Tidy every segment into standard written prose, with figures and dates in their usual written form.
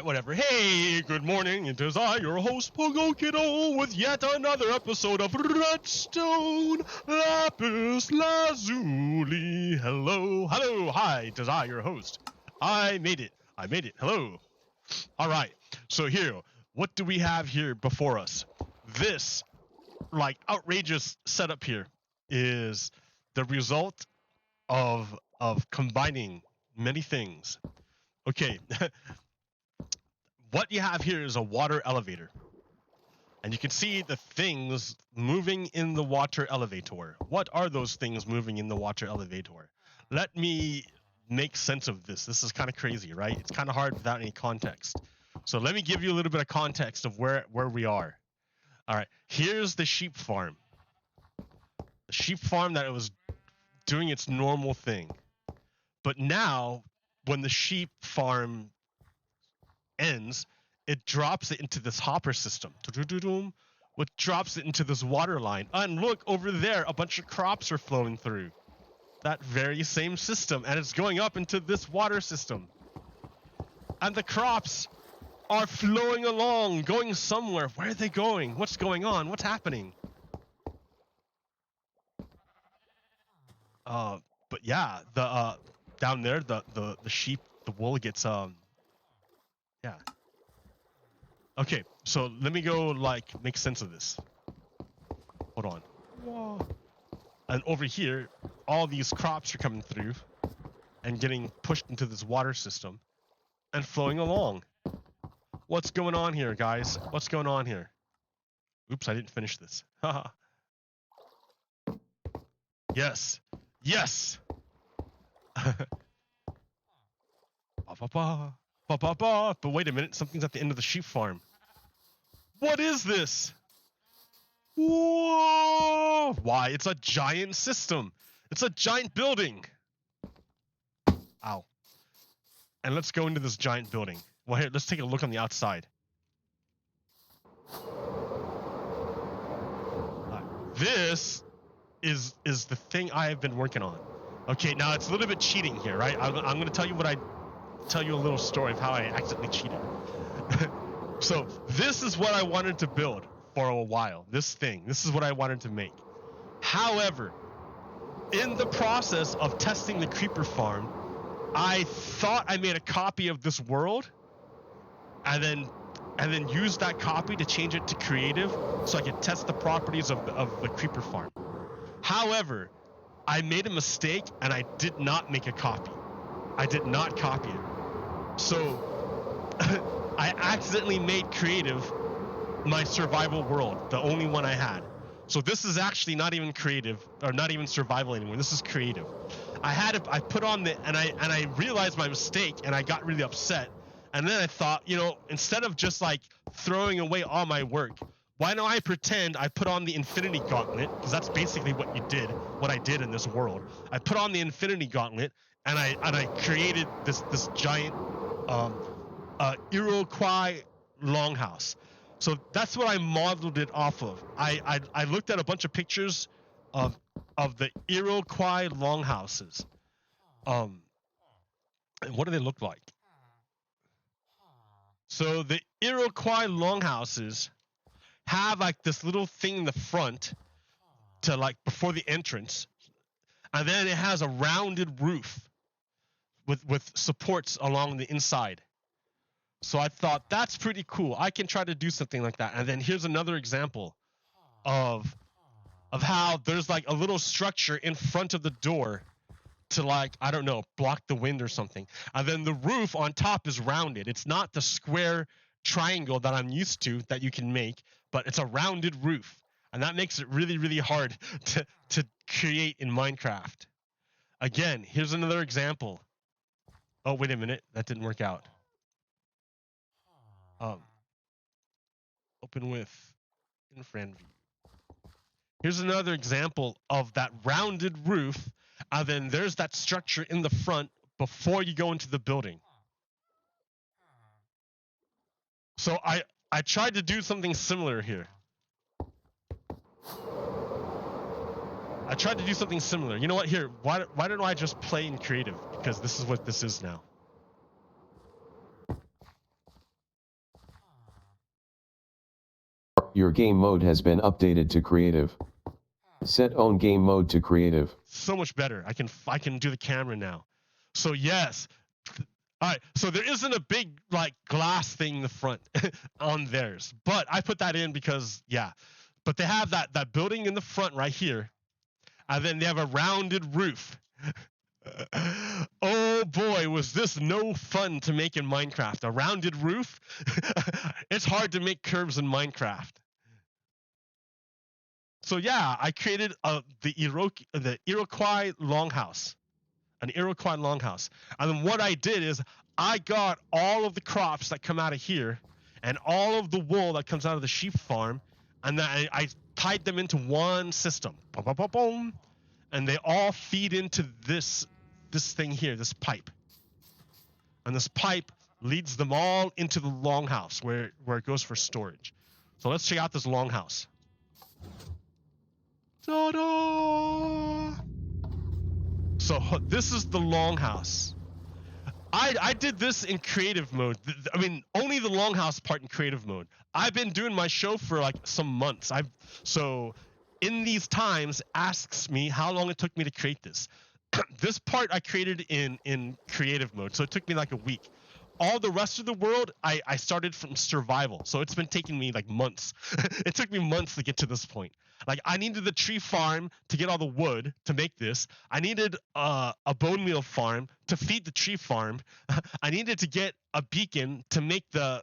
right, whatever. Hey, good morning. It is I, your host, Pogo Kiddo, with yet another episode of Redstone Lapis Lazuli. Hello, hello, hi. It is I, your host. I made it. Hello. All right. So here, what do we have here before us? This, outrageous setup here is the result of combining many things. Okay. What you have here is a water elevator. And you can see the things moving in the water elevator. What are those things moving in the water elevator? Let me make sense of this. This is kind of crazy, right? It's kind of hard without any context. So let me give you a little bit of context of where we are. All right, here's the sheep farm. The sheep farm that it was doing its normal thing. But now, when the sheep farm ends, it drops it into this hopper system, which drops it into this water line. And look, over there, a bunch of crops are flowing through that very same system, and it's going up into this water system. And the crops are flowing along, going somewhere. Where are they going? What's going on? What's happening? But yeah, the down there, the sheep, the wool gets yeah. Okay, so let me go make sense of this. Hold on. Whoa. And over here, all these crops are coming through and getting pushed into this water system and flowing along. What's going on here, guys? What's going on here? Oops, I didn't finish this. Haha. Yes. Yes. But wait a minute, something's at the end of the sheep farm. What is this? Whoa! Why? It's a giant system. It's a giant building. Ow. And let's go into this giant building. Well, here, let's take a look on the outside. This is the thing I have been working on. Okay, now it's a little bit cheating here, right? I'm going to tell you a little story of how I accidentally cheated. So this is what I wanted to build for a while. This is what I wanted to make. However, in the process of testing the creeper farm, I thought I made a copy of this world, and then used that copy to change it to creative, so I could test the properties of the creeper farm. However, I made a mistake and I did not make a copy. I did not copy it. So I accidentally made creative my survival world, the only one I had. So this is actually not even creative, or not even survival anymore. This is creative. I put on and I realized my mistake, and I got really upset. And then I thought, instead of just throwing away all my work, why don't I pretend I put on the Infinity Gauntlet? Because that's basically what I did in this world. I put on the Infinity Gauntlet, and I created this giant Iroquois longhouse. So that's what I modeled it off of. I looked at a bunch of pictures of the Iroquois longhouses. And what do they look like? So the Iroquois longhouses have this little thing in the front to before the entrance, and then it has a rounded roof with supports along the inside. So I thought, that's pretty cool. I can try to do something like that. And then here's another example of how there's a little structure in front of the door to I don't know, block the wind or something. And then the roof on top is rounded. It's not the square triangle that I'm used to that you can make, but it's a rounded roof. And that makes it really, really hard to create in Minecraft. Again, here's another example. Oh, wait a minute. That didn't work out. Open with infrared view. Here's another example of that rounded roof, and then there's that structure in the front before you go into the building. So I tried to do something similar here. You know what? Here, why don't I just play in creative? Because this is what this is now. Your game mode has been updated to creative. Set own game mode to creative. So much better. I can do the camera now. So yes. All right. So there isn't a big like glass thing in the front on theirs, but I put that in because yeah. But they have that building in the front right here, and then they have a rounded roof. Oh boy, was this no fun to make in Minecraft. A rounded roof? It's hard to make curves in Minecraft. So yeah, I created the Iroquois longhouse. An Iroquois longhouse. And then what I did is I got all of the crops that come out of here and all of the wool that comes out of the sheep farm, and then I tied them into one system. Boom, boom, boom, boom. And they all feed into this thing here, this pipe. And this pipe leads them all into the longhouse where it goes for storage. So let's check out this longhouse. Ta-da! So this is the longhouse. I did this in creative mode. I mean, only the longhouse part in creative mode. I've been doing my show for like some months. So in these times asks me how long it took me to create this. This part I created in creative mode, so it took me like a week. All the rest of the world, I started from survival, so it's been taking me like months. It took me months to get to this point. Like I needed the tree farm to get all the wood to make this. I needed a bone meal farm to feed the tree farm. I needed to get a beacon to make the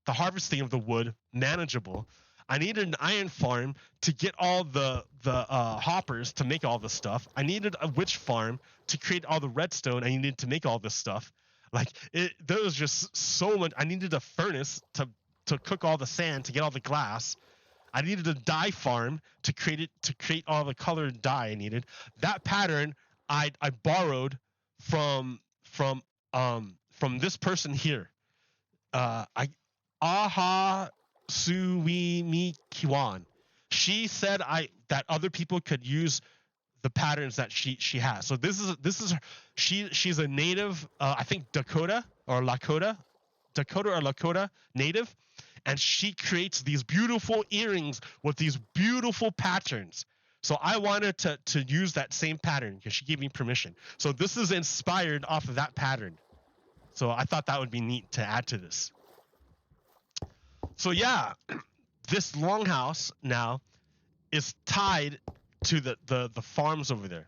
harvesting of the wood manageable. I needed an iron farm to get all the hoppers to make all this stuff. I needed a witch farm to create all the redstone I needed to make all this stuff. Like there was just so much. I needed a furnace to cook all the sand to get all the glass. I needed a dye farm to create all the colored dye I needed. That pattern I borrowed from this person here. Aha Sui Mi Kiwan. She said that other people could use the patterns that she has. So this is she's a native, I think Dakota or Lakota native, and she creates these beautiful earrings with these beautiful patterns. So I wanted to use that same pattern because she gave me permission. So this is inspired off of that pattern. So I thought that would be neat to add to this. So yeah, this longhouse now is tied to the farms over there.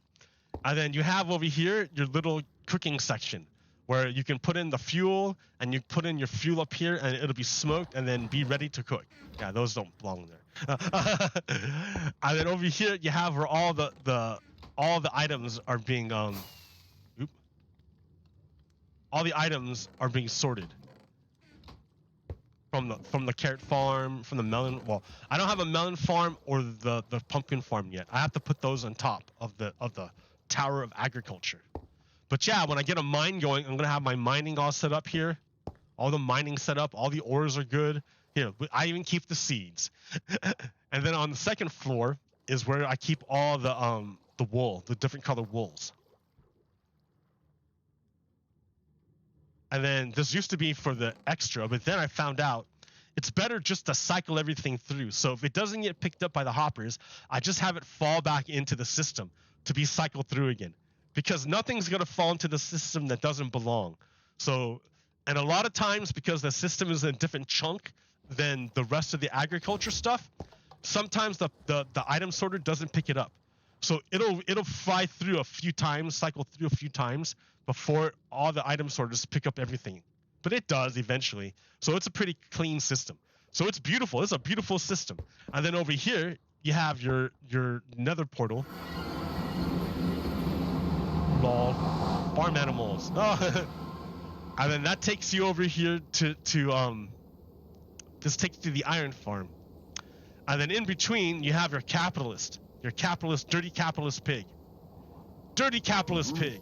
And then you have over here your little cooking section where you can put in the fuel and you put in your fuel up here and it'll be smoked and then be ready to cook. Yeah, those don't belong there. And then over here you have where all the items are being all the items are being sorted. From the carrot farm, from the melon. Well, I don't have a melon farm or the pumpkin farm yet. I have to put those on top of the Tower of Agriculture. But yeah, when I get a mine going, I'm gonna have my mining all set up here. All the mining set up, all the ores are good. Here, I even keep the seeds. And then on the second floor is where I keep all the wool, the different color wools. And then this used to be for the extra, but then I found out it's better just to cycle everything through. So if it doesn't get picked up by the hoppers, I just have it fall back into the system to be cycled through again. Because nothing's going to fall into the system that doesn't belong. So, and a lot of times because the system is in a different chunk than the rest of the agriculture stuff, sometimes the item sorter doesn't pick it up. So it'll fly through a few times, cycle through a few times before all the item sorters pick up everything. But it does eventually. So it's a pretty clean system. So it's beautiful. It's a beautiful system. And then over here, you have your nether portal. Lol. Farm animals. Oh. And then that takes you over here to this takes you to the iron farm. And then in between, you have your capitalist, dirty capitalist pig. Dirty capitalist pig.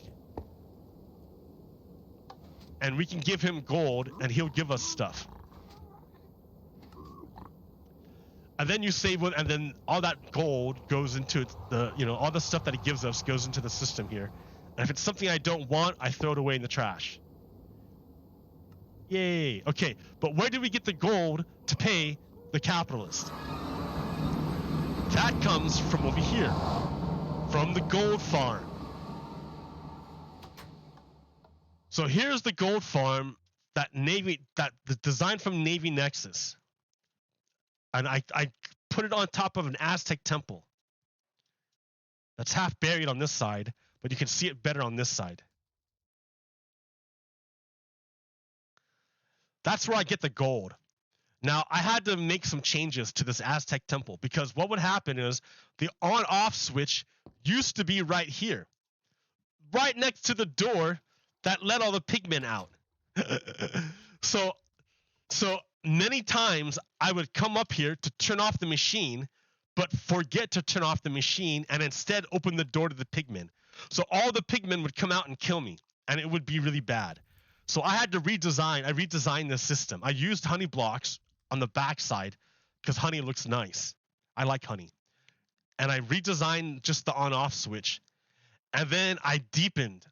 And we can give him gold, and he'll give us stuff. And then you save it, and then all that gold goes into all the stuff that he gives us goes into the system here. And if it's something I don't want, I throw it away in the trash. Yay. Okay, but where do we get the gold to pay the capitalist. That comes from over here, from the gold farm. So here's the gold farm that the design from Navy Nexus. And I put it on top of an Aztec temple. That's half buried on this side, but you can see it better on this side. That's where I get the gold. Now, I had to make some changes to this Aztec temple because what would happen is the on-off switch used to be right here, right next to the door that let all the pigmen out. So many times I would come up here to turn off the machine, but forget to turn off the machine and instead open the door to the pigmen. So all the pigmen would come out and kill me, and it would be really bad. So I had to redesigned this system. I used honey blocks on the back side because honey looks nice. I like honey. And I redesigned just the on-off switch. And then I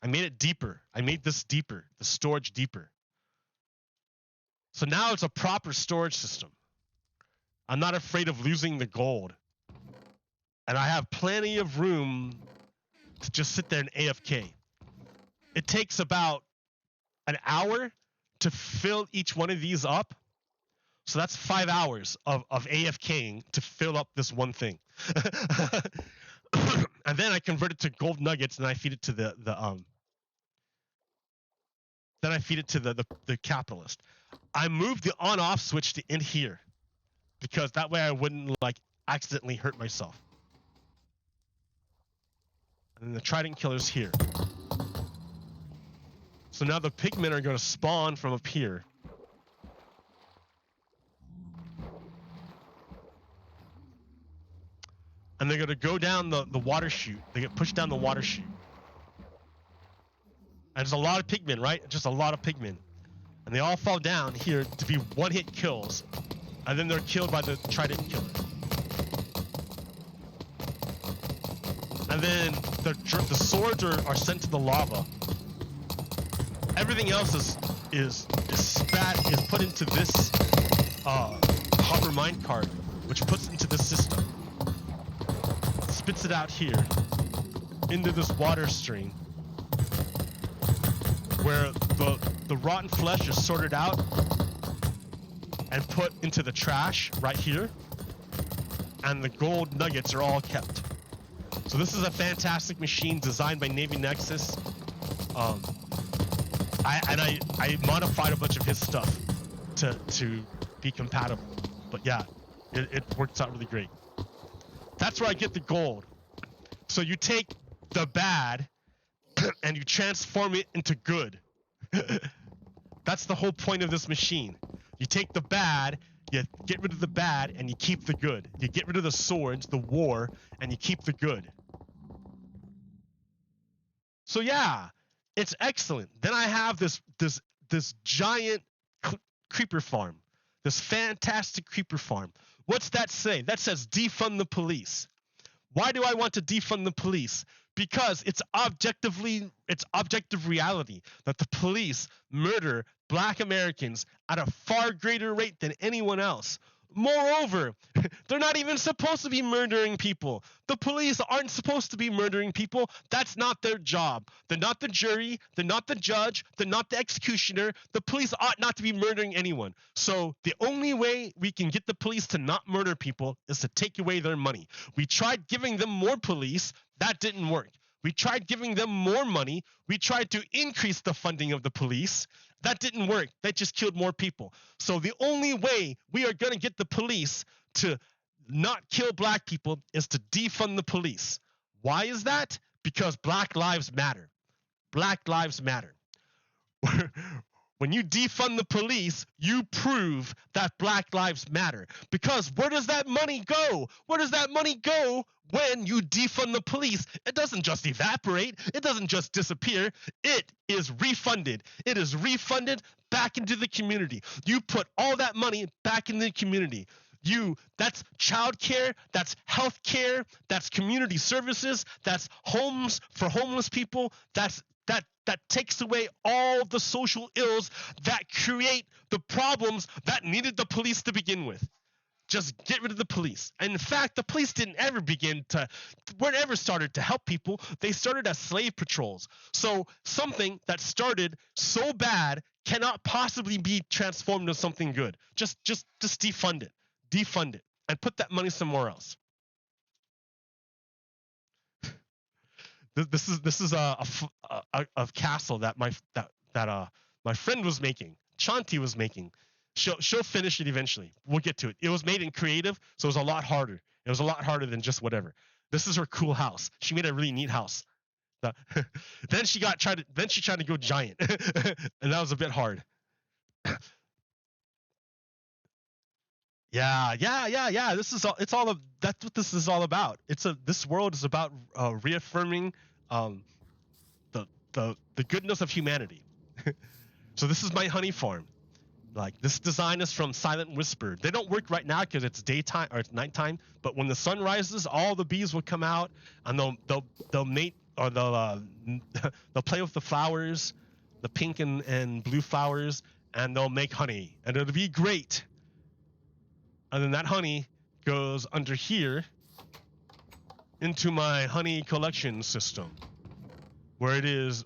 made it deeper. I made this deeper, the storage deeper. So now it's a proper storage system. I'm not afraid of losing the gold. And I have plenty of room to just sit there and AFK. It takes about an hour to fill each one of these up. So that's 5 hours of AFKing to fill up this one thing. And then I convert it to gold nuggets and I feed it to the capitalist. I moved the on-off switch to in here because that way I wouldn't accidentally hurt myself. And then the trident killer's here. So now the pigmen are going to spawn from up here. And they're going to go down the water chute. They get pushed down the water chute. And there's a lot of pigmen, right? Just a lot of pigmen. And they all fall down here to be one-hit kills. And then they're killed by the trident killer. And then the swords are sent to the lava. Everything else is put into this hover minecart, which puts into the system. Spits it out here into this water stream where the rotten flesh is sorted out and put into the trash right here, and the gold nuggets are all kept. So this is a fantastic machine designed by Navy Nexus. I modified a bunch of his stuff to be compatible, but yeah, it works out really great. That's where I get the gold. So you take the bad and you transform it into good. That's the whole point of this machine. You take the bad, you get rid of the bad, and you keep the good. You get rid of the swords, the war, and you keep the good. So yeah, it's excellent. Then I have this giant creeper farm, this fantastic creeper farm. What's that say? That says defund the police. Why do I want to defund the police? Because it's objective reality that the police murder Black Americans at a far greater rate than anyone else. Moreover, they're not even supposed to be murdering people. The police aren't supposed to be murdering people. That's not their job. They're not the jury. They're not the judge. They're not the executioner. The police ought not to be murdering anyone. So the only way we can get the police to not murder people is to take away their money. We tried giving them more police. That didn't work. We tried giving them more money. We tried to increase the funding of the police. That didn't work. That just killed more people. So the only way we are going to get the police to not kill Black people is to defund the police. Why is that? Because Black lives matter. Black lives matter. When you defund the police, you prove that Black lives matter. Because where does that money go? Where does that money go when you defund the police? It doesn't just evaporate. It doesn't just disappear. It is refunded. It is refunded back into the community. You put all that money back in the community. That's childcare, that's healthcare, that's community services, that's homes for homeless people, that takes away all the social ills that create the problems that needed the police to begin with. just get rid of the police. And in fact, the police weren't ever started to help people. They started as slave patrols. So something that started so bad cannot possibly be transformed into something good. Just defund it, and put that money somewhere else. This is a castle that my friend was making. Shanti was making. She'll finish it eventually. We'll get to it. It was made in creative, so it was a lot harder. It was a lot harder than just whatever. This is her cool house. She made a really neat house. Then she tried to go giant, and that was a bit hard. Yeah. That's what this is all about. This world is about reaffirming the goodness of humanity. So this is my honey farm. Like, this design is from Silent Whisper. They don't work right now because it's daytime or it's nighttime. But when the sun rises, all the bees will come out and they'll mate, or they'll play with the flowers, the pink and blue flowers, and they'll make honey, and it'll be great. And then that honey goes under here into my honey collection system, where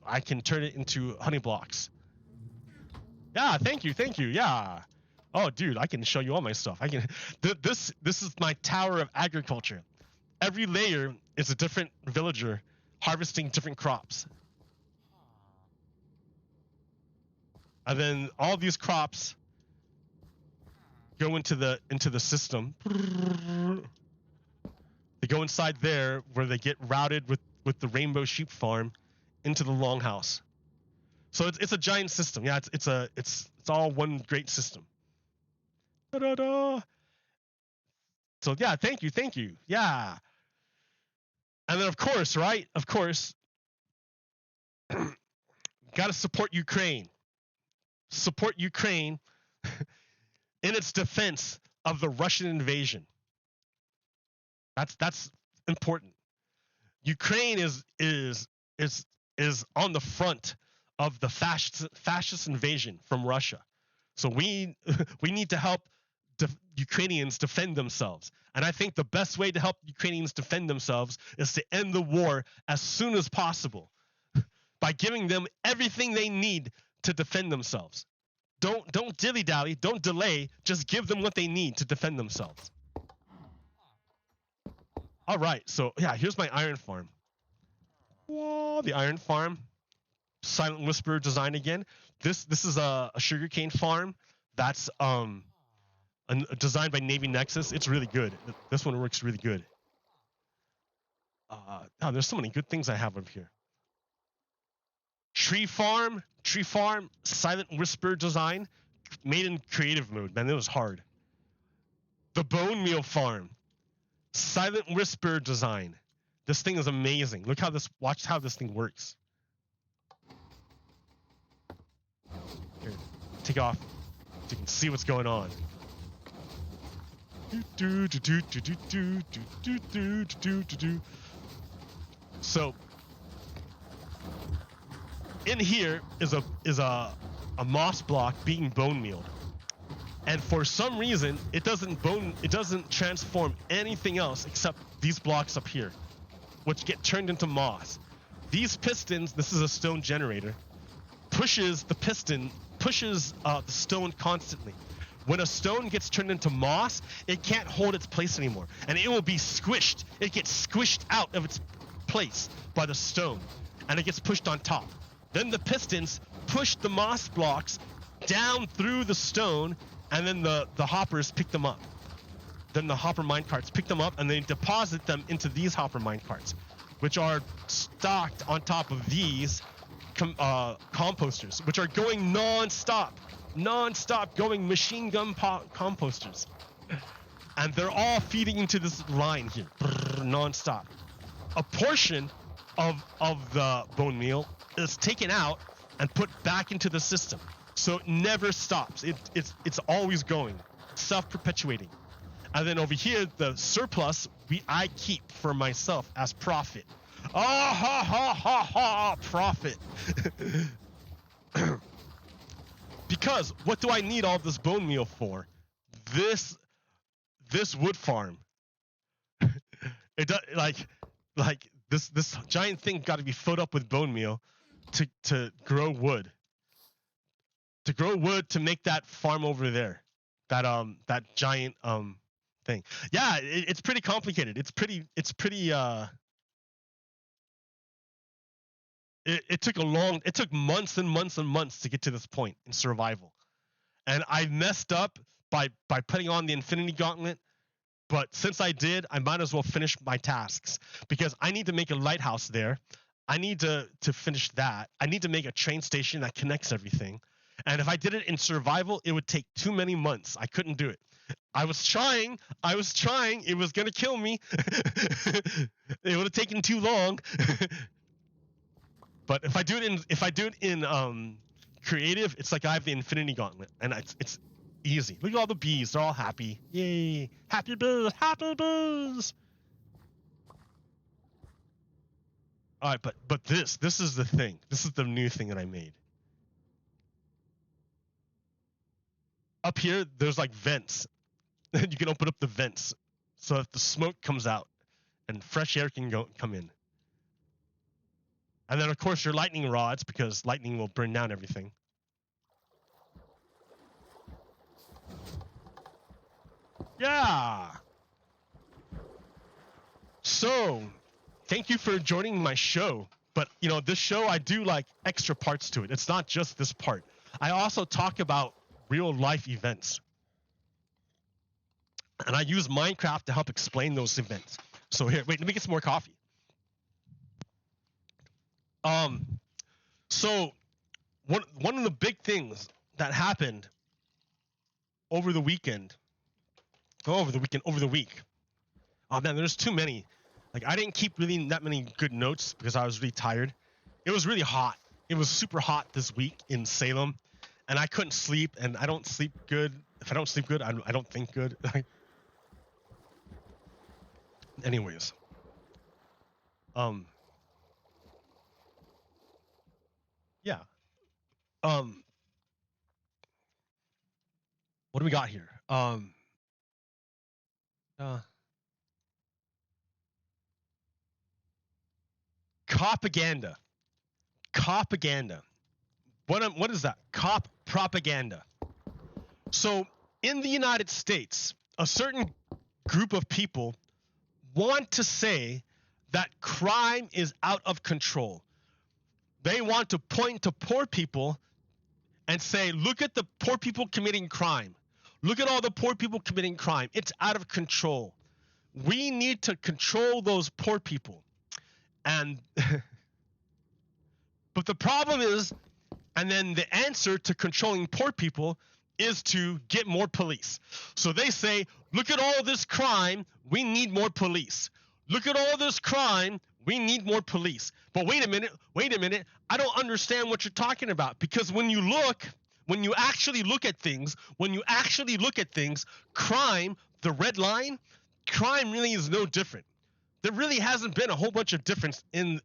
I can turn it into honey blocks. Yeah, thank you. Yeah. Oh, dude, I can show you all my stuff. This is my tower of agriculture. Every layer is a different villager harvesting different crops. And then all these crops go into the system. They go inside there, where they get routed with the Rainbow Sheep Farm into the Longhouse. So it's a giant system. Yeah, it's all one great system. Da-da-da. So yeah, thank you. Yeah. And then of course, gotta support Ukraine. Support Ukraine in its defense of the Russian invasion. That's important. Ukraine is on the front of the fascist invasion from Russia. So we need to help Ukrainians defend themselves. And I think the best way to help Ukrainians defend themselves is to end the war as soon as possible by giving them everything they need to defend themselves. Don't dilly-dally, don't delay, just give them what they need to defend themselves. All right, so yeah, here's my iron farm. Whoa, the iron farm. Silent Whisper design again. This is a sugarcane farm that's designed by Navy Nexus. It's really good. This one works really good. There's so many good things I have up here. Tree farm, Silent Whisper design, made in creative mode. Man, it was hard. The bone meal farm, Silent Whisper design. This thing is amazing. Watch how this thing works. Here, take off so you can see what's going on. So in here is a moss block being bone mealed, and for some reason it doesn't transform anything else except these blocks up here, which get turned into moss. These pistons, this is a stone generator, pushes the stone constantly. When a stone gets turned into moss, it can't hold its place anymore, and it will be squished. It gets squished out of its place by the stone, and it gets pushed on top. Then the pistons push the moss blocks down through the stone, and then the hoppers pick them up. Then the hopper minecarts pick them up, and they deposit them into these hopper minecarts, which are stocked on top of these composters, which are going non-stop going machine gun composters. And they're all feeding into this line here, non-stop. A portion of the bone meal is taken out and put back into the system, so it never stops. It's always going, self-perpetuating. And then over here, the surplus I keep for myself as profit. Ah ha ha ha ha! Profit. Because what do I need all this bone meal for? This this wood farm, it does like this giant thing got to be filled up with bone meal to grow wood. To grow wood to make that farm over there, that giant thing. Yeah, it's pretty complicated. It's pretty it took months and months and months to get to this point in survival. And I messed up by putting on the Infinity Gauntlet, but since I did, I might as well finish my tasks because I need to make a lighthouse there. I need to finish that. I need to make a train station that connects everything. And if I did it in survival, it would take too many months. I couldn't do it. I was trying. It was gonna kill me. It would have taken too long. But if I do it in creative, it's like I have the Infinity Gauntlet, and it's easy. Look at all the bees; they're all happy. Yay! Happy bees! Happy bees! All right, but this is the thing. This is the new thing that I made. Up here, there's like vents. You can open up the vents, so that the smoke comes out, and fresh air can come in. And then, of course, your lightning rods, because lightning will burn down everything. Yeah! So, thank you for joining my show. But, you know, this show, I do like extra parts to it. It's not just this part. I also talk about real life events. And I use Minecraft to help explain those events. So here, wait, let me get some more coffee. So one of the big things that happened over the week. Oh man, there's too many. Like I didn't keep really that many good notes because I was really tired. It was really hot. It was super hot this week in Salem, and I couldn't sleep. And I don't sleep good. If I don't sleep good, I don't think good. Anyways, yeah. What do we got here? Copaganda. What is that? Cop propaganda. So in the United States, a certain group of people want to say that crime is out of control. They want to point to poor people and say, look at the poor people committing crime. Look at all the poor people committing crime. It's out of control. We need to control those poor people. And but the problem is, and then the answer to controlling poor people is to get more police. So they say, look at all this crime, we need more police. Look at all this crime, we need more police. But wait a minute, I don't understand what you're talking about. Because when you actually look at things, crime, the red line, crime really is no different. There really hasn't been a whole bunch of difference in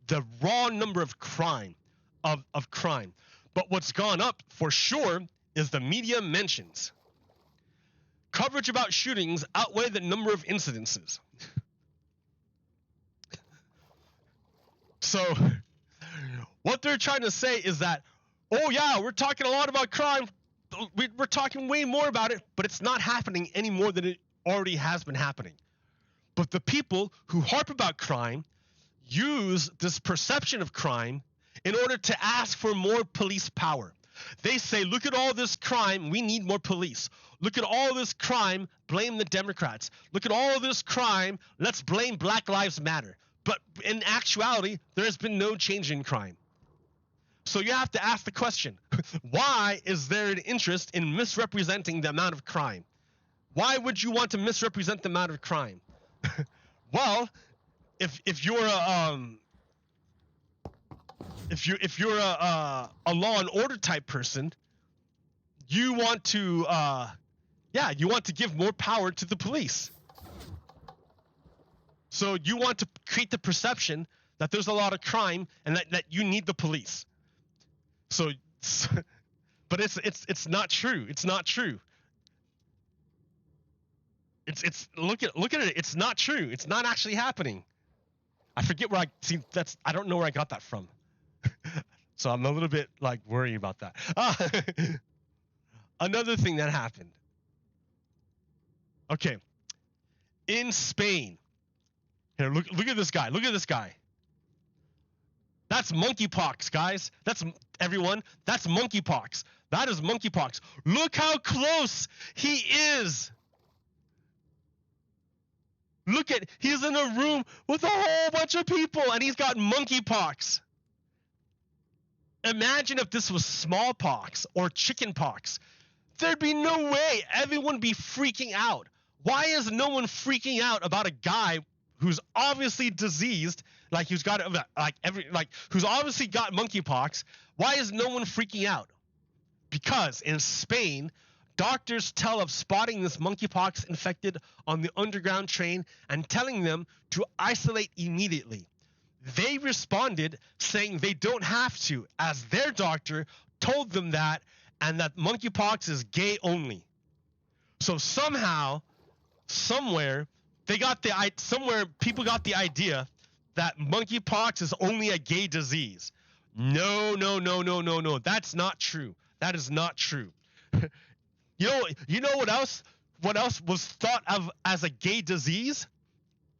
the raw number of crime, of crime. But what's gone up for sure is the media mentions. Coverage about shootings outweigh the number of incidences. So what they're trying to say is that, oh yeah, we're talking a lot about crime. We're talking way more about it, but it's not happening any more than it already has been happening. But the people who harp about crime use this perception of crime in order to ask for more police power. They say, look at all this crime, we need more police. Look at all this crime, blame the Democrats. Look at all this crime, let's blame Black Lives Matter. But in actuality, there has been no change in crime. So you have to ask the question, why is there an interest in misrepresenting the amount of crime? Why would you want to misrepresent the amount of crime? Well, if you're a law and order type person, you want to give more power to the police. So you want to create the perception that there's a lot of crime and that you need the police. So, but it's not true. It's not true. It's look at it. It's not true. It's not actually happening. I forget where I don't know where I got that from. So I'm a little bit like worried about that. Another thing that happened. Okay. In Spain. Here, look at this guy. Look at this guy. That's monkeypox, guys. That's everyone. That's monkeypox. That is monkeypox. Look how close he is. Look at, he's in a room with a whole bunch of people and he's got monkeypox. Imagine if this was smallpox or chickenpox. There'd be no way everyone would be freaking out. Why is no one freaking out about a guy who's obviously diseased, like who's got who's obviously got monkeypox? Why is no one freaking out? Because in Spain, doctors tell of spotting this monkeypox infected on the underground train and telling them to isolate immediately. They responded saying they don't have to, as their doctor told them that, and that monkeypox is gay only. So somehow, somewhere people got the idea that monkeypox is only a gay disease. No. That's not true. That is not true. You know what else? What else was thought of as a gay disease?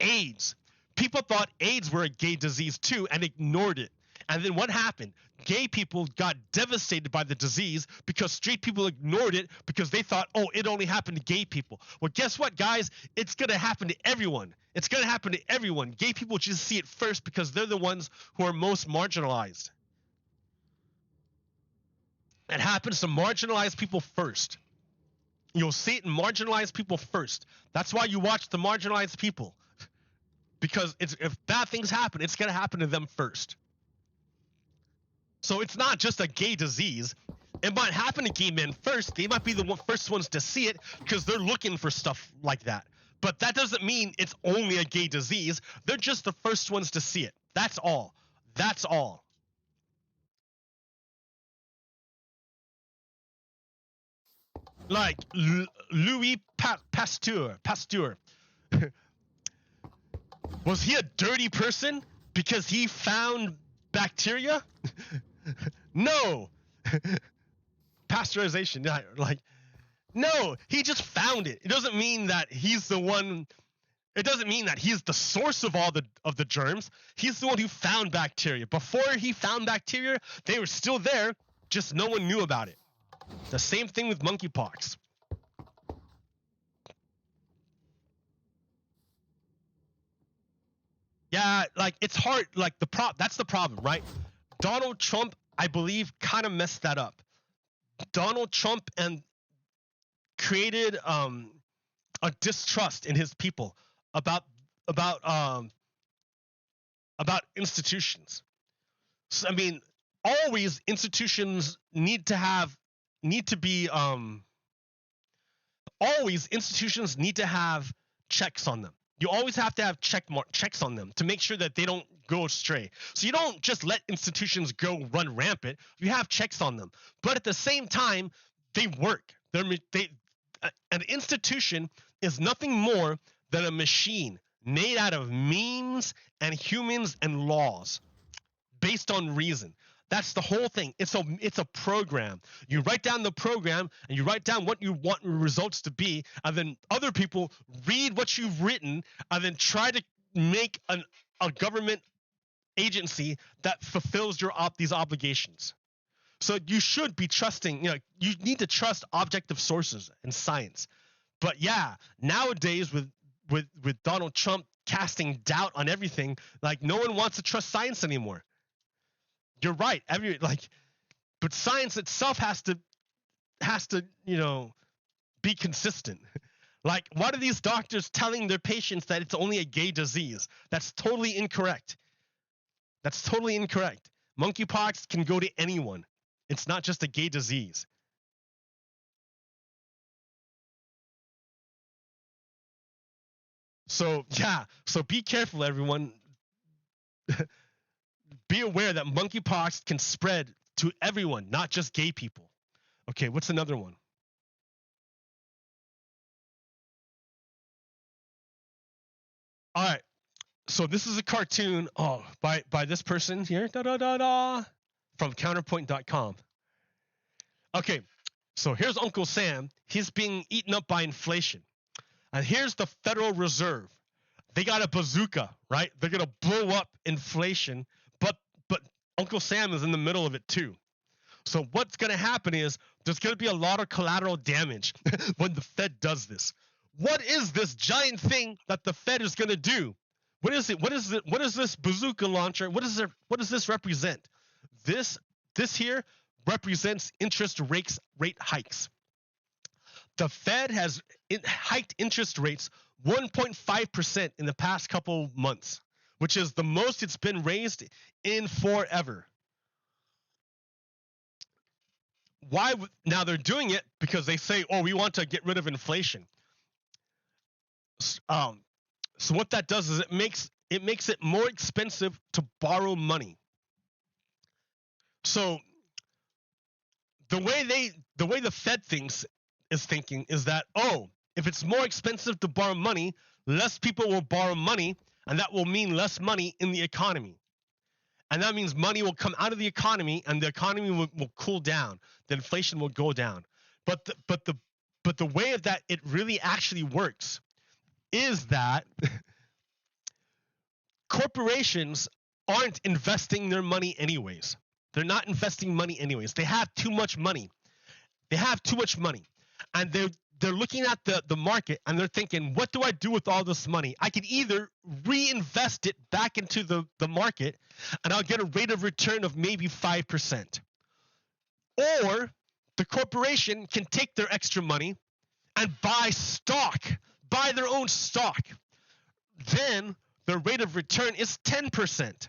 AIDS. People thought AIDS were a gay disease too and ignored it. And then what happened? Gay people got devastated by the disease because straight people ignored it because they thought, oh, it only happened to gay people. Well, guess what, guys? It's going to happen to everyone. It's going to happen to everyone. Gay people just see it first because they're the ones who are most marginalized. It happens to marginalized people first. You'll see it in marginalized people first. That's why you watch the marginalized people. Because if bad things happen, it's going to happen to them first. So it's not just a gay disease. It might happen to gay men first. They might be the first ones to see it because they're looking for stuff like that. But that doesn't mean it's only a gay disease. They're just the first ones to see it. That's all. That's all. Like Louis Pasteur. Was he a dirty person because he found bacteria? No. Pasteurization, no, he just found it. It doesn't mean that he's the one. It doesn't mean that he's the source of all the germs. He's the one who found bacteria. Before he found bacteria, they were still there, just no one knew about it. The same thing with monkeypox. Yeah, it's hard. That's the problem, right? Donald Trump, I believe, kind of messed that up. Donald Trump created a distrust in his people about institutions. So, I mean, always institutions need to have checks on them. You always have to have checks on them to make sure that they don't go astray. So you don't just let institutions go run rampant. You have checks on them. But at the same time, they work. An institution is nothing more than a machine made out of memes and humans and laws based on reason. That's the whole thing. It's a program. You write down the program and you write down what you want your results to be, and then other people read what you've written and then try to make a government agency that fulfills these obligations. So you should be trusting, you need to trust objective sources in science. But yeah, nowadays with Donald Trump casting doubt on everything, no one wants to trust science anymore. You're right. But science itself has to, be consistent. What are these doctors telling their patients that it's only a gay disease? That's totally incorrect. That's totally incorrect. Monkeypox can go to anyone. It's not just a gay disease. So yeah, so be careful, everyone. Be aware that monkeypox can spread to everyone, not just gay people. Okay, what's another one? All right. So this is a cartoon by this person here from counterpoint.com. Okay. So here's Uncle Sam. He's being eaten up by inflation. And here's the Federal Reserve. They got a bazooka, right? They're going to blow up inflation, but Uncle Sam is in the middle of it too. So what's going to happen is there's going to be a lot of collateral damage when the Fed does this. What is this giant thing that the Fed is going to do? What is it? What is it? What is this bazooka launcher? What does this represent? This here represents interest rate hikes. The Fed has hiked interest rates 1.5% in the past couple months, which is the most it's been raised in forever. Why now they're doing it because they say, oh, we want to get rid of inflation. So what that does is it makes it more expensive to borrow money. So the way the Fed is thinking is that, oh, if it's more expensive to borrow money, less people will borrow money, and that will mean less money in the economy. And that means money will come out of the economy, and the economy will cool down. The inflation will go down. But the way that it really actually works is that corporations aren't investing their money anyways. They're not investing money anyways. They have too much money. And they're looking at the market and they're thinking, what do I do with all this money? I can either reinvest it back into the market and I'll get a rate of return of maybe 5%. Or the corporation can take their extra money and buy their own stock. Then the rate of return is 10%.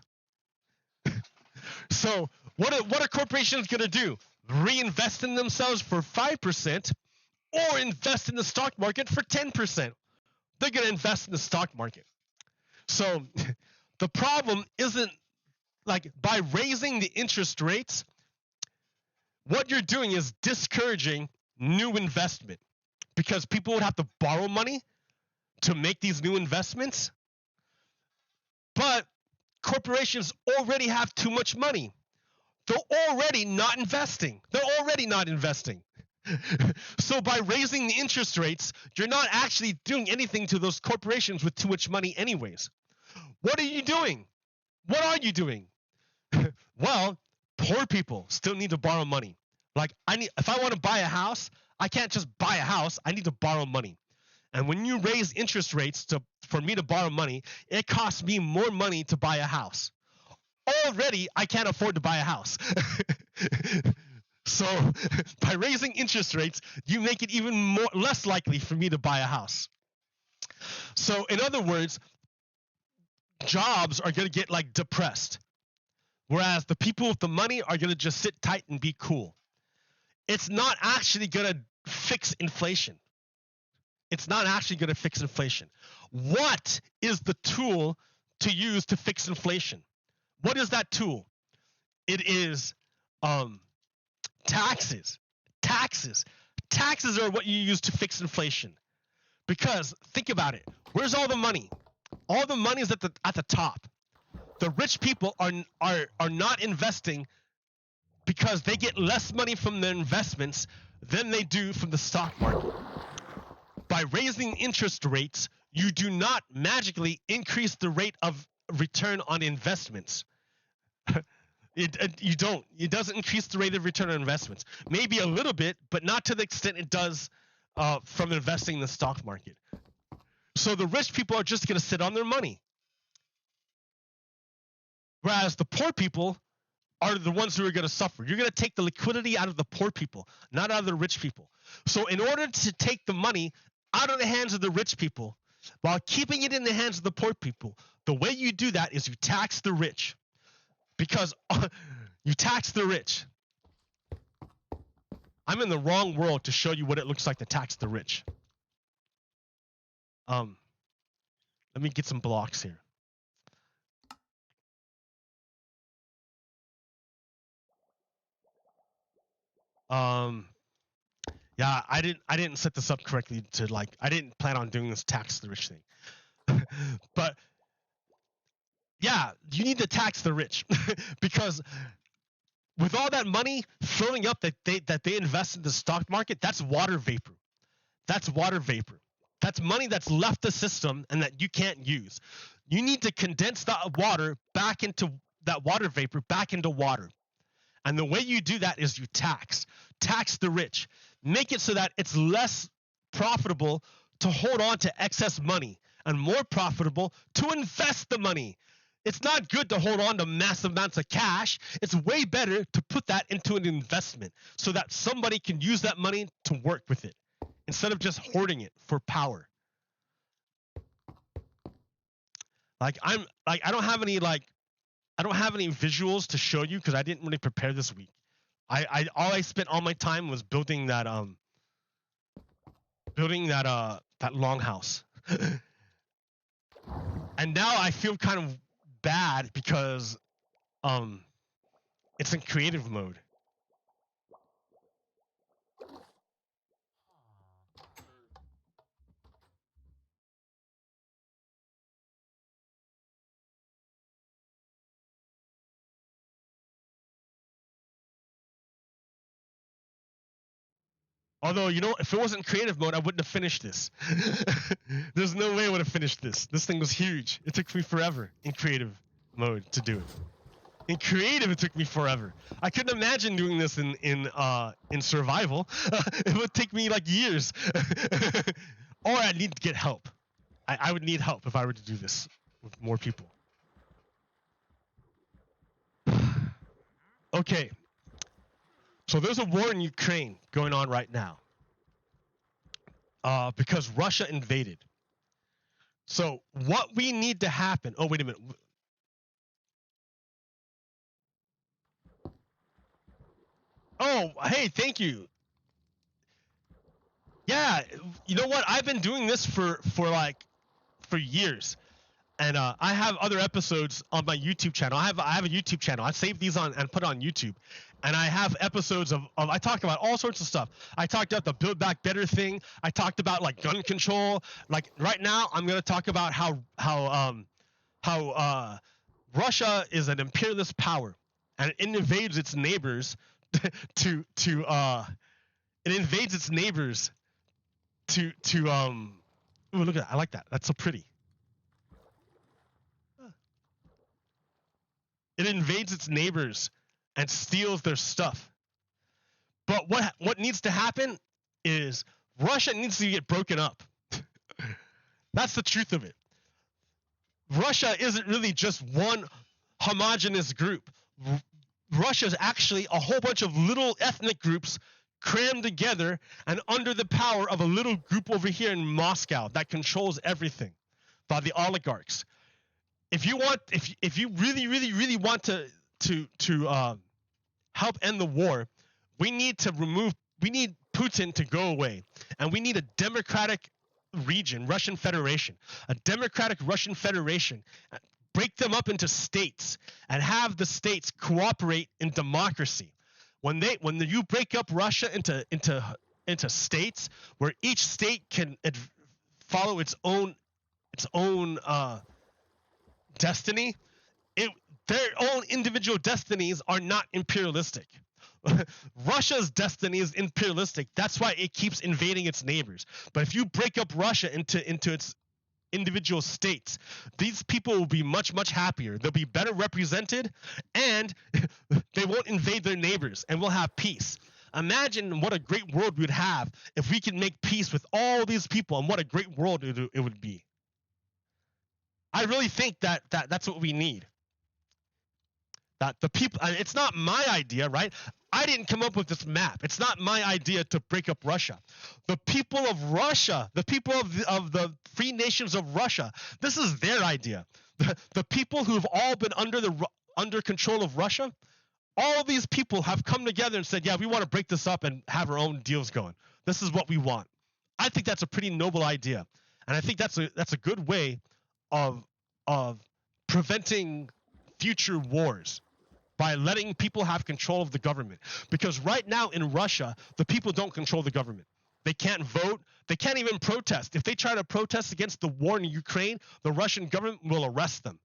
So what are corporations going to do? Reinvest in themselves for 5% or invest in the stock market for 10%. They're going to invest in the stock market. So the problem isn't like by raising the interest rates, what you're doing is discouraging new investment because people would have to borrow money to make these new investments. But corporations already have too much money. They're already not investing. So by raising the interest rates, you're not actually doing anything to those corporations with too much money anyways. What are you doing? Well, poor people still need to borrow money. Like if I want to buy a house, I can't just buy a house. I need to borrow money. And when you raise interest rates for me to borrow money, it costs me more money to buy a house. Already, I can't afford to buy a house. So by raising interest rates, you make it even less likely for me to buy a house. So in other words, jobs are going to get like depressed, whereas the people with the money are going to just sit tight and be cool. It's not actually going to fix inflation. What is the tool to use to fix inflation? What is that tool? It is taxes. Taxes are what you use to fix inflation. Because think about it. Where's all the money? All the money is at the top. The rich people are not investing because they get less money from their investments than they do from the stock market. By raising interest rates, you do not magically increase the rate of return on investments. You don't. It doesn't increase the rate of return on investments. Maybe a little bit, but not to the extent it does from investing in the stock market. So the rich people are just going to sit on their money. Whereas the poor people are the ones who are going to suffer. You're going to take the liquidity out of the poor people, not out of the rich people. So in order to take the money out of the hands of the rich people while keeping it in the hands of the poor people, the way you do that is you tax the rich. Because you tax the rich. I'm in the wrong world to show you what it looks like to tax the rich. Let me get some blocks here. Yeah, I didn't set this up correctly I didn't plan on doing this tax the rich thing. But yeah, you need to tax the rich because with all that money filling up that they invest in the stock market, that's water vapor. That's water vapor. That's money that's left the system and that you can't use. You need to condense that water back into that water vapor back into water. And the way you do that is you tax the rich, make it so that it's less profitable to hold on to excess money and more profitable to invest the money. It's not good to hold on to massive amounts of cash. It's way better to put that into an investment so that somebody can use that money to work with it instead of just hoarding it for power. Like I don't have any visuals to show you because I didn't really prepare this week. I spent all my time was building that longhouse. And now I feel kind of bad because it's in creative mode. Although, you know, if it wasn't creative mode, I wouldn't have finished this. There's no way I would have finished this. This thing was huge. It took me forever in creative mode to do it. In creative, it took me forever. I couldn't imagine doing this in survival. It would take me like years. Or I'd need to get help. I would need help if I were to do this with more people. Okay. So there's a war in Ukraine going on right now because Russia invaded. So what we need to happen... Oh, wait a minute. Oh, hey, thank you. Yeah, you know what? I've been doing this for years. And I have other episodes on my YouTube channel. I have a YouTube channel. I saved these on and put on YouTube. And I have episodes of I talk about all sorts of stuff. I talked about the Build Back Better thing. I talked about like gun control. Like right now, I'm gonna talk about how Russia is an imperialist power and it invades its neighbors to ooh, look at that. I like that. That's so pretty. It invades its neighbors and steals their stuff. But what needs to happen is Russia needs to get broken up. That's the truth of it. Russia isn't really just one homogenous group. Russia is actually a whole bunch of little ethnic groups crammed together and under the power of a little group over here in Moscow that controls everything by the oligarchs. If you really want to help end the war, we need Putin to go away, and we need a democratic region, Russian Federation, a democratic Russian Federation, break them up into states and have the states cooperate in democracy. When you break up Russia into states where each state can follow its own destiny, their own individual destinies are not imperialistic. Russia's destiny is imperialistic. That's why it keeps invading its neighbors. But if you break up Russia into its individual states, these people will be much, much happier. They'll be better represented, and they won't invade their neighbors, and we'll have peace. Imagine what a great world we'd have if we could make peace with all these people, and what a great world it would be. I really think that's what we need. That the people, it's not my idea, right? I didn't come up with this map. It's not my idea to break up Russia. The people of Russia, the people of the free nations of Russia, this is their idea. The people who've all been under control of Russia, all these people have come together and said, yeah, we want to break this up and have our own deals going. This is what we want. I think that's a pretty noble idea. And I think that's a good way of preventing future wars, by letting people have control of the government. Because right now in Russia, the people don't control the government. They can't vote. They can't even protest. If they try to protest against the war in Ukraine, the Russian government will arrest them.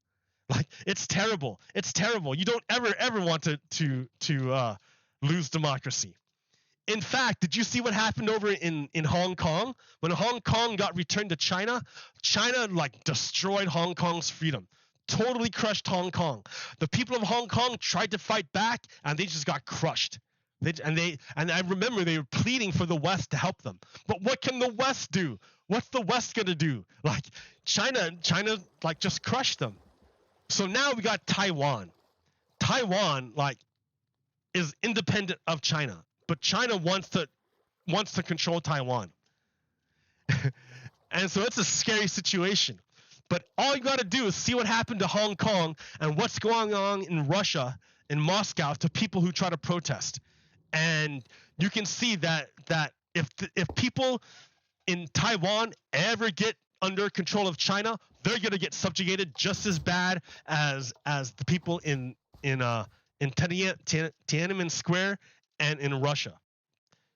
Like, it's terrible. It's terrible. You don't ever want to lose democracy. In fact, did you see what happened over in Hong Kong? When Hong Kong got returned to China, China like destroyed Hong Kong's freedom. Totally crushed Hong Kong. The people of Hong Kong tried to fight back and they just got crushed. And I remember they were pleading for the West to help them. But what can the West do? What's the West gonna do? Like China like just crushed them. So now we got Taiwan. Taiwan like is independent of China, but China wants to control Taiwan. And so it's a scary situation. But all you got to do is see what happened to Hong Kong and what's going on in Russia, in Moscow, to people who try to protest. And you can see that if people in Taiwan ever get under control of China, they're gonna get subjugated just as bad as the people in Tiananmen Square and in Russia.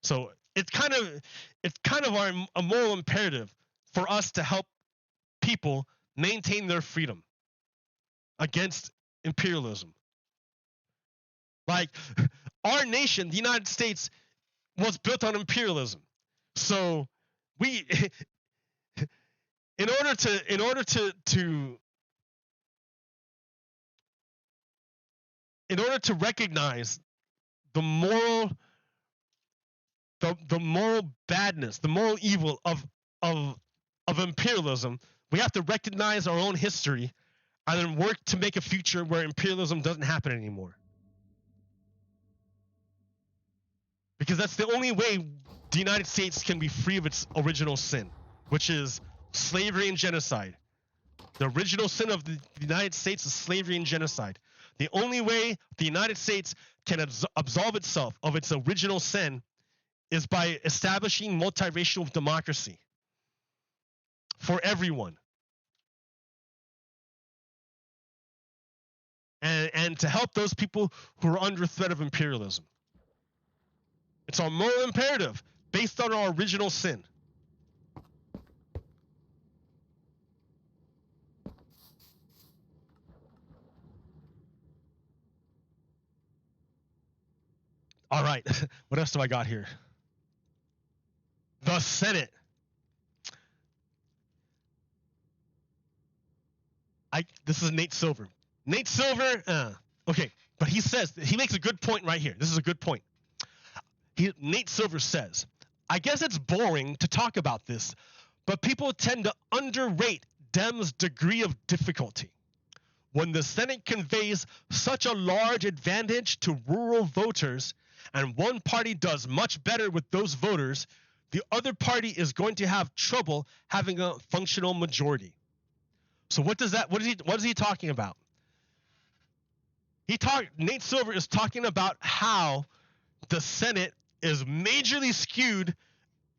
So it's kind of a moral imperative for us to help people maintain their freedom against imperialism. Like our nation, the United States, was built on imperialism. So we in order to recognize the moral badness, the moral evil of imperialism, we have to recognize our own history and then work to make a future where imperialism doesn't happen anymore. Because that's the only way the United States can be free of its original sin, which is slavery and genocide. The original sin of the United States is slavery and genocide. The only way the United States can absolve itself of its original sin is by establishing multiracial democracy for everyone. And to help those people who are under threat of imperialism. It's our moral imperative based on our original sin. All right, what else do I got here? The Senate. This is Nate Silver. Nate Silver, okay, but he makes a good point right here. This is a good point. Nate Silver says, I guess it's boring to talk about this, but people tend to underrate Dems' degree of difficulty. When the Senate conveys such a large advantage to rural voters, and one party does much better with those voters, the other party is going to have trouble having a functional majority. So what is he talking about? Nate Silver is talking about how the Senate is majorly skewed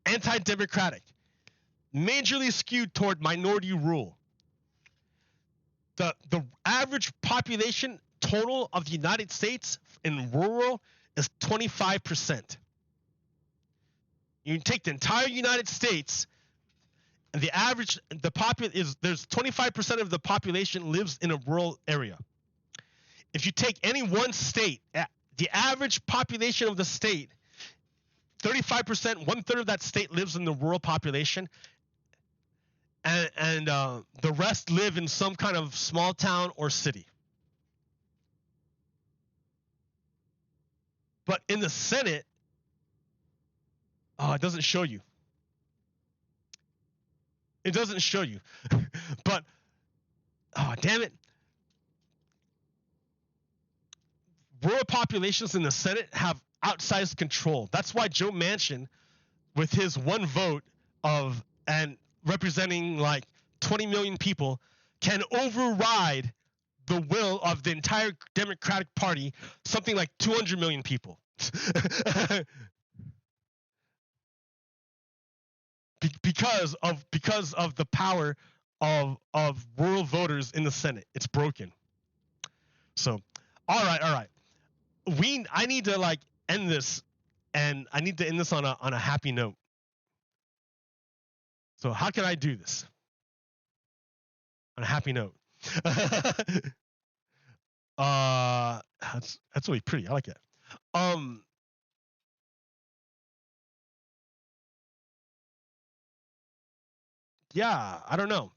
anti-democratic, majorly skewed toward minority rule. The average population total of the United States in rural is 25%. You take the entire United States, and there's 25% of the population lives in a rural area. If you take any one state, the average population of the state, 35%, 1/3 of that state lives in the rural population, and the rest live in some kind of small town or city. But in the Senate, it doesn't show you. It doesn't show you. But, damn it. Rural populations in the Senate have outsized control. That's why Joe Manchin, with his one vote and representing like 20 million people, can override the will of the entire Democratic Party, something like 200 million people. because of the power of rural voters in the Senate. It's broken. So, all right. I need to end this, and I need to end this on a happy note. So how can I do this on a happy note? That's really pretty. I like it. Yeah, I don't know.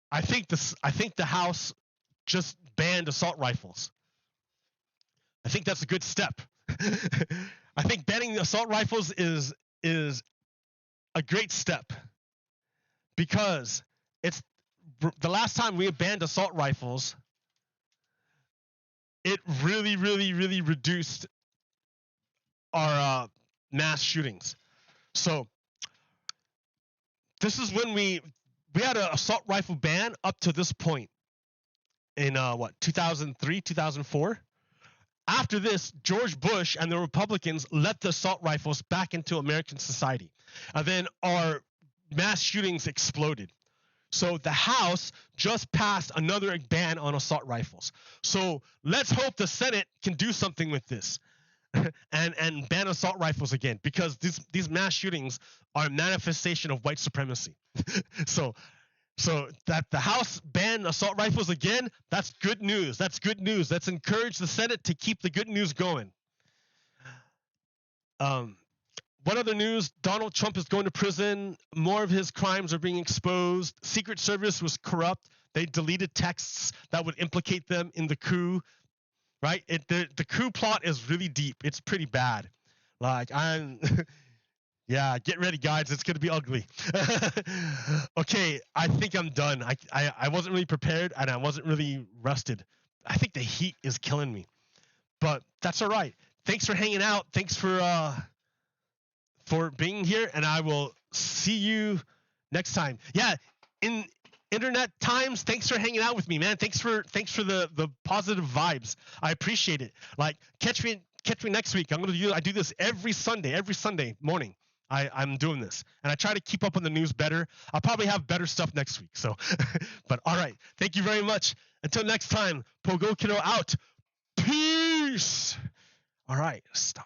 I think the House just banned assault rifles. I think that's a good step. I think banning the assault rifles is a great step, because it's the last time we banned assault rifles, it really reduced our mass shootings. So this is when we had an assault rifle ban up to this point in 2003, 2004. After this, George Bush and the Republicans let the assault rifles back into American society. And then our mass shootings exploded. So the House just passed another ban on assault rifles. So let's hope the Senate can do something with this and ban assault rifles again, because these mass shootings are a manifestation of white supremacy. So that the House banned assault rifles again, that's good news. That's good news. Let's encourage the Senate to keep the good news going. What other news? Donald Trump is going to prison. More of his crimes are being exposed. Secret Service was corrupt. They deleted texts that would implicate them in the coup. Right? The coup plot is really deep. It's pretty bad. Like, yeah, get ready, guys. It's gonna be ugly. Okay, I think I'm done. I wasn't really prepared, and I wasn't really rested. I think the heat is killing me, but that's all right. Thanks for hanging out. Thanks for being here, and I will see you next time. Yeah, in internet times, thanks for hanging out with me, man. Thanks for the positive vibes. I appreciate it. Like, catch me next week. I do this every Sunday morning. I'm doing this, and I try to keep up on the news better. I'll probably have better stuff next week. So, but all right. Thank you very much. Until next time, Pogo Kiddo out. Peace. All right, stop.